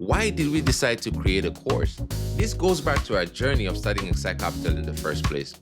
Why did we decide to create a course? This goes back to our journey of studying Excel Capital in the first place.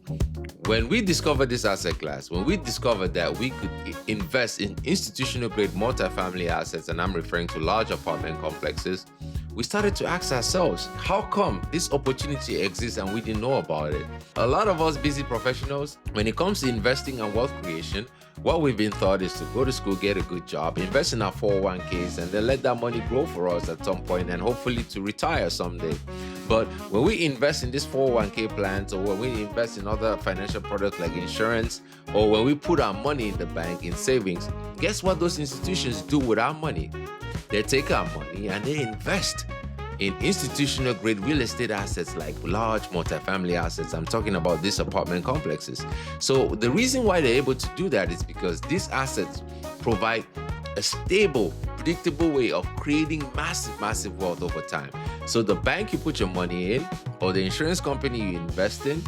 When we discovered this asset class, when we discovered that we could invest in institutional grade multifamily assets, and I'm referring to large apartment complexes, we started to ask ourselves, how come this opportunity exists and we didn't know about it? A lot of us busy professionals, when it comes to investing and wealth creation, what we've been taught is to go to school, get a good job, invest in our 401ks, and then let that money grow for us at some point and hopefully to retire someday. But when we invest in these 401k plans, or when we invest in other financial products like insurance, or when we put our money in the bank in savings, guess what those institutions do with our money? They take our money and they invest in institutional grade real estate assets like large multifamily assets. I'm talking about these apartment complexes. So the reason why they're able to do that is because these assets provide a stable, predictable way of creating massive wealth over time. So the bank you put your money in, or the insurance company you invest in,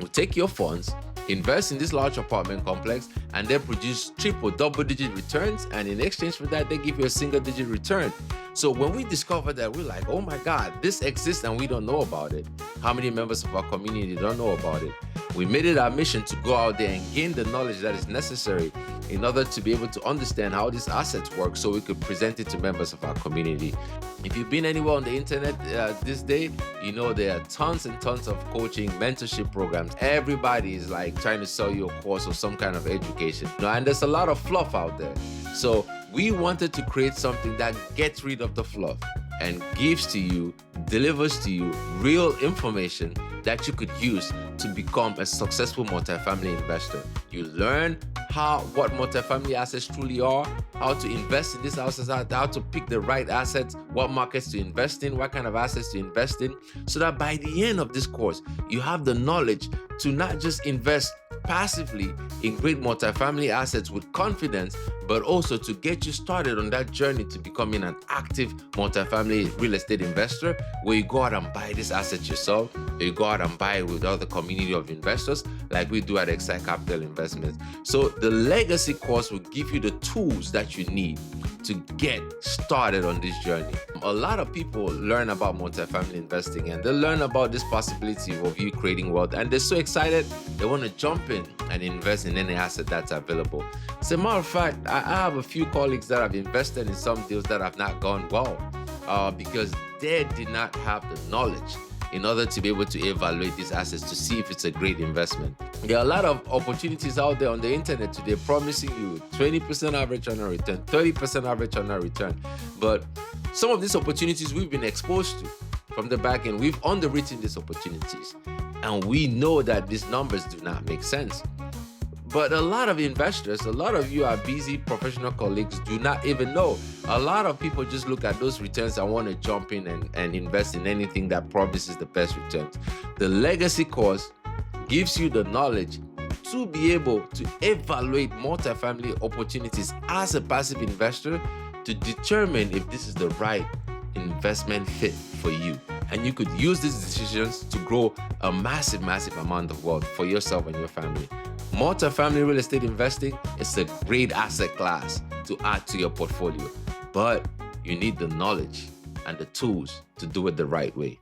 will take your funds, invest in this large apartment complex, and then produce triple, double-digit returns, and in exchange for that, they give you a single-digit return. So when we discovered that, we're like, oh my God, this exists and we don't know about it. How many members of our community don't know about it? We made it our mission to go out there and gain the knowledge that is necessary in order to be able to understand how these assets work so we could present it to members of our community. If you've been anywhere on the internet this day, you know there are tons and tons of coaching, mentorship programs. Everybody is like trying to sell you a course or some kind of education. And there's a lot of fluff out there. So we wanted to create something that gets rid of the fluff and gives to you, delivers to you real information that you could use to become a successful multifamily investor. You learn what multifamily assets truly are, how to invest in these houses, how to pick the right assets, what markets to invest in, what kind of assets to invest in, so that by the end of this course, you have the knowledge to not just invest passively in great multifamily assets with confidence, but also to get you started on that journey to becoming an active multifamily real estate investor, where you go out and buy these assets yourself, or you go out and buy it with other community of investors like we do at Excel Capital Investments. So the legacy course will give you the tools that you need to get started on this journey. A lot of people learn about multifamily investing and they learn about this possibility of you creating wealth, and they're so excited they want to jump in and invest in any asset that's available. As a matter of fact, I have a few colleagues that have invested in some deals that have not gone well because they did not have the knowledge in order to be able to evaluate these assets to see if it's a great investment. There are a lot of opportunities out there on the internet today promising you 20% average on a return, 30% average on a return. But some of these opportunities we've been exposed to from the back end. We've underwritten these opportunities and we know that these numbers do not make sense. But a lot of investors, a lot of you are busy professional colleagues, do not even know. A lot of people just look at those returns and want to jump in and invest in anything that promises the best returns. The legacy course gives you the knowledge to be able to evaluate multifamily opportunities as a passive investor to determine if this is the right investment fit for you. And you could use these decisions to grow a massive amount of wealth for yourself and your family. Multifamily real estate investing is a great asset class to add to your portfolio, but you need the knowledge and the tools to do it the right way.